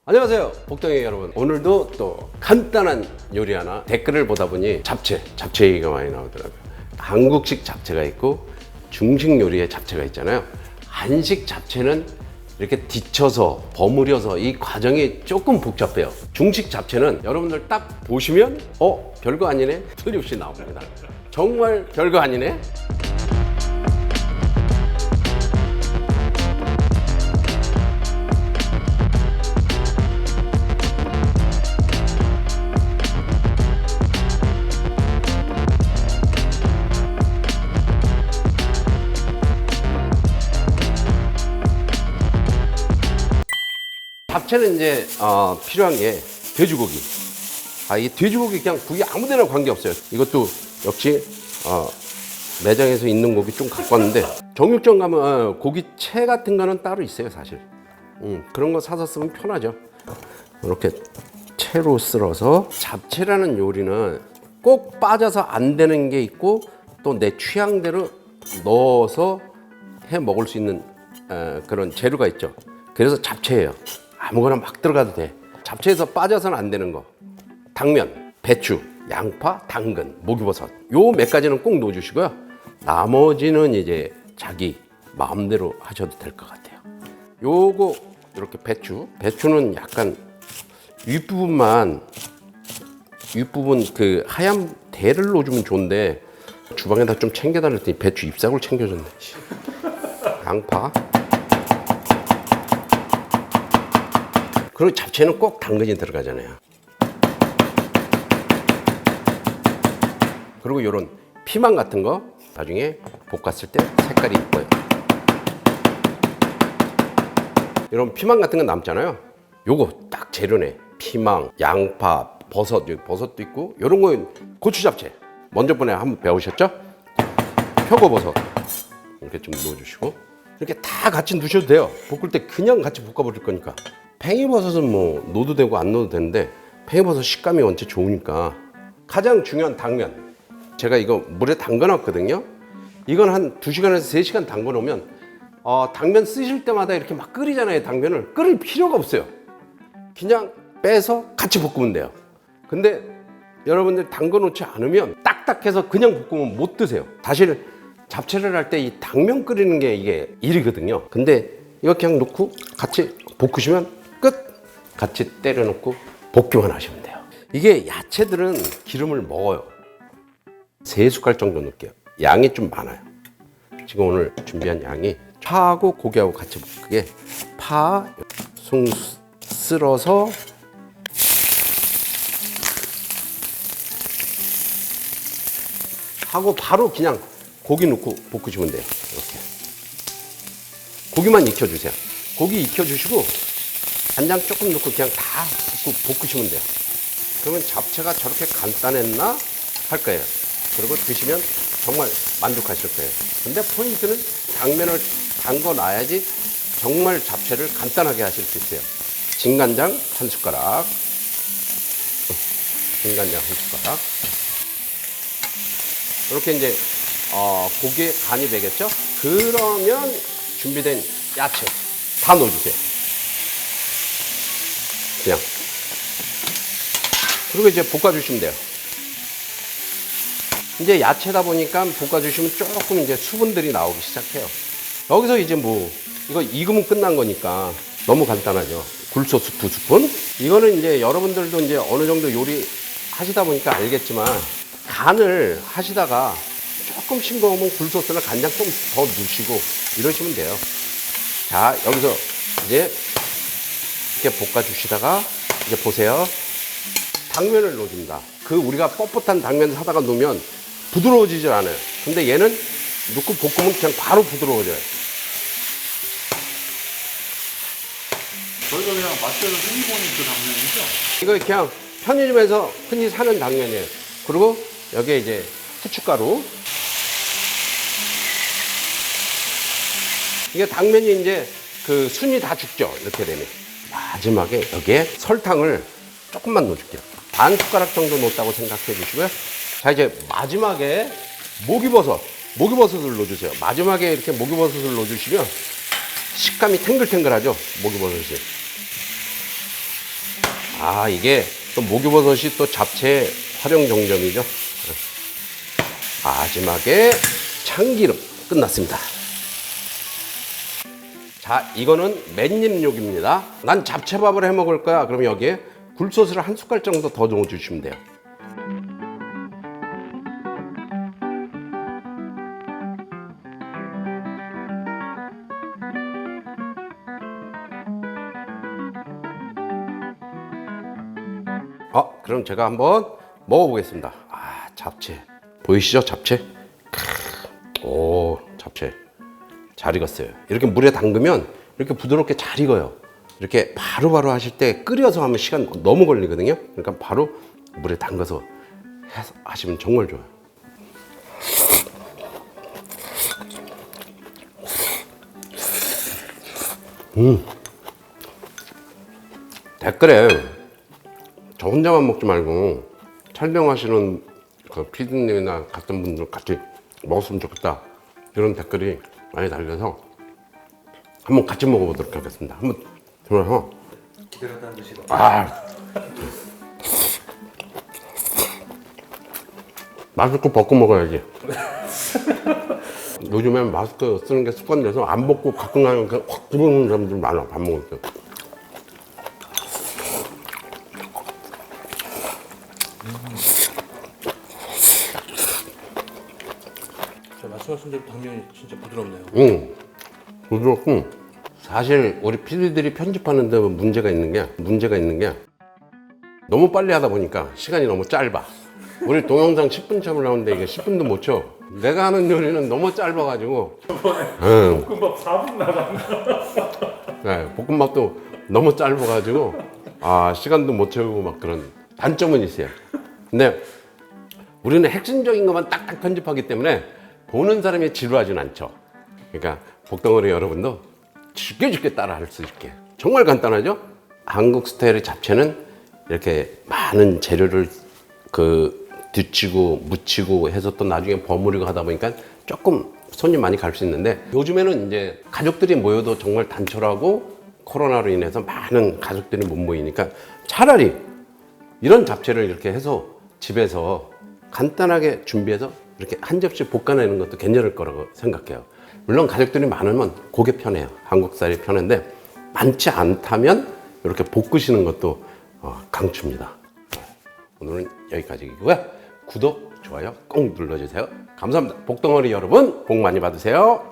안녕하세요, 복덩이 여러분. 오늘도 또 간단한 요리 하나. 댓글을 보다 보니 잡채 얘기가 많이 나오더라고요. 한국식 잡채가 있고 중식 요리의 잡채가 있잖아요. 한식 잡채는 이렇게 뒤쳐서 버무려서 이 과정이 조금 복잡해요. 중식 잡채는 여러분들 딱 보시면 별거 아니네? 틀림없이 나옵니다. 정말 별거 아니네? 잡채는 이제 필요한 게 돼지고기. 이 돼지고기 그냥 구이 아무데나 관계없어요. 이것도 역시 매장에서 있는 고기 좀 갖고 왔는데, 정육점 가면 고기채 같은 거는 따로 있어요, 사실. 그런 거 사서 쓰면 편하죠. 이렇게 채로 썰어서. 잡채라는 요리는 꼭 빠져서 안 되는 게 있고, 또 내 취향대로 넣어서 해 먹을 수 있는 그런 재료가 있죠. 그래서 잡채예요. 아무거나 막 들어가도 돼. 잡채에서 빠져서는 안 되는 거: 당면, 배추, 양파, 당근, 목이버섯. 요 몇 가지는 꼭 넣어주시고요. 나머지는 이제 자기 마음대로 하셔도 될 것 같아요. 요거 이렇게 배추는 약간 윗부분 그 하얀 대를 넣어주면 좋은데, 주방에다 좀 챙겨달랬더니 배추 잎사귀를 챙겨줬네. 양파. 그리고 잡채는 꼭 당근이 들어가잖아요. 그리고 요런 피망 같은 거 나중에 볶았을 때 색깔이 이뻐요. 이런 피망 같은 거 남잖아요. 요거 딱 재료네. 피망, 양파, 버섯, 여기 버섯도 있고, 요런 거 고추 잡채. 먼저 번에 한번 배우셨죠? 표고버섯 이렇게 좀 넣어주시고, 이렇게 다 같이 넣으셔도 돼요. 볶을 때 그냥 같이 볶아버릴 거니까. 팽이버섯은 뭐 넣어도 되고 안 넣어도 되는데, 팽이버섯 식감이 원체 좋으니까. 가장 중요한 당면. 제가 이거 물에 담가놨거든요. 이건 한 2시간에서 3시간 담궈놓으면 당면 쓰실 때마다 이렇게 막 끓이잖아요. 당면을 끓일 필요가 없어요. 그냥 빼서 같이 볶으면 돼요. 근데 여러분들 담궈놓지 않으면 딱딱해서 그냥 볶으면 못 드세요. 사실 잡채를 할 때 이 당면 끓이는 게 이게 일이거든요. 근데 이거 그냥 넣고 같이 볶으시면 끝! 같이 때려 넣고 볶기만 하시면 돼요. 이게 야채들은 기름을 먹어요. 3숟갈 정도 넣을게요. 양이 좀 많아요. 지금 오늘 준비한 양이 파하고 고기하고 같이 볶게. 파, 숭 쓸어서 하고 바로 그냥 고기 넣고 볶으시면 돼요. 이렇게. 고기만 익혀주세요. 고기 익혀주시고 간장 조금 넣고 그냥 다 볶으시면 돼요. 그러면 잡채가 저렇게 간단했나 할 거예요. 그리고 드시면 정말 만족하실 거예요. 근데 포인트는 당면을 담궈 놔야지 정말 잡채를 간단하게 하실 수 있어요. 진간장 한 숟가락, 진간장 한 숟가락. 이렇게 이제 고기에 간이 배겠죠? 그러면 준비된 야채 다 넣어주세요. 그냥. 그리고 이제 볶아주시면 돼요. 이제 야채다 보니까 볶아주시면 조금 이제 수분들이 나오기 시작해요. 여기서 이제 뭐 이거 익으면 끝난 거니까 너무 간단하죠. 굴소스 2스푼. 이거는 이제 여러분들도 이제 어느 정도 요리 하시다 보니까 알겠지만, 간을 하시다가 조금 싱거우면 굴소스나 간장 좀 더 넣으시고 이러시면 돼요. 자, 여기서 이제 이렇게 볶아주시다가 이제 보세요. 당면을 넣어줍니다. 우리가 뻣뻣한 당면 사다가 놓으면 부드러워지질 않아요. 근데 얘는 넣고 볶으면 그냥 바로 부드러워져요. 저희가 그냥 마트에서 흔히 보는 그 당면이죠? 이거 그냥 편의점에서 흔히 사는 당면이에요. 그리고 여기에 이제 후춧가루. 이게 당면이 이제 그 순이 다 죽죠. 이렇게 되면. 마지막에 여기에 설탕을 조금만 넣어줄게요. 반 숟가락 정도 넣었다고 생각해 주시고요. 자, 이제 마지막에 목이버섯을 넣어주세요. 마지막에 이렇게 목이버섯을 넣어주시면 식감이 탱글탱글하죠. 목이버섯이. 아, 이게 또 목유버섯이 또 잡채의 활용 정점이죠. 마지막에 참기름 끝났습니다. 자, 이거는 맨입육입니다. 난 잡채밥을 해 먹을 거야. 그럼 여기에 굴소스를 한 숟갈 정도 더 넣어주시면 돼요. 그럼 제가 한번 먹어보겠습니다. 잡채 보이시죠? 잡채. 오, 잡채 잘 익었어요. 이렇게 물에 담그면 이렇게 부드럽게 잘 익어요. 이렇게 바로바로 하실 때 끓여서 하면 시간 너무 걸리거든요. 그러니까 바로 물에 담가서 하시면 정말 좋아요. 댓글에 저 혼자만 먹지 말고 촬영하시는 그 피디님이나 같은 분들 같이 먹었으면 좋겠다, 이런 댓글이 많이 달려서 한번 같이 먹어보도록 하겠습니다. 한번 들어서. 기다렸다는 듯이. 마스크 벗고 먹어야지. 요즘엔 마스크 쓰는 게 습관돼서 안 벗고 가끔 가면 확 들어오는 사람들 많아. 밥 먹을 때. 자, 말씀하신 대로 당면이 진짜 부드럽네요. 부드럽고, 사실 우리 PD들이 편집하는데 문제가 있는 게 너무 빨리 하다 보니까 시간이 너무 짧아. 우리 동영상 10분 첩을 나오는데 이게 10분도 못 쳐. 내가 하는 요리는 너무 짧아가지고. 볶음밥 4분 나갔나? 네, 볶음밥도 너무 짧아가지고 시간도 못 채우고 막 그런 단점은 있어요. 근데 우리는 핵심적인 것만 딱딱 편집하기 때문에 보는 사람이 지루하진 않죠. 그러니까 복덩어리 여러분도 쉽게 따라 할 수 있게 정말 간단하죠. 한국 스타일의 잡채는 이렇게 많은 재료를 뒤치고 묻히고 해서 또 나중에 버무리고 하다 보니까 조금 손이 많이 갈 수 있는데, 요즘에는 이제 가족들이 모여도 정말 단촐하고 코로나로 인해서 많은 가족들이 못 모이니까 차라리 이런 잡채를 이렇게 해서 집에서 간단하게 준비해서 이렇게 한 접시 볶아내는 것도 괜찮을 거라고 생각해요. 물론 가족들이 많으면 그게 편해요. 한국살이 편한데 많지 않다면 이렇게 볶으시는 것도 강추입니다. 오늘은 여기까지이고요. 구독, 좋아요 꼭 눌러주세요. 감사합니다. 복덩어리 여러분, 복 많이 받으세요.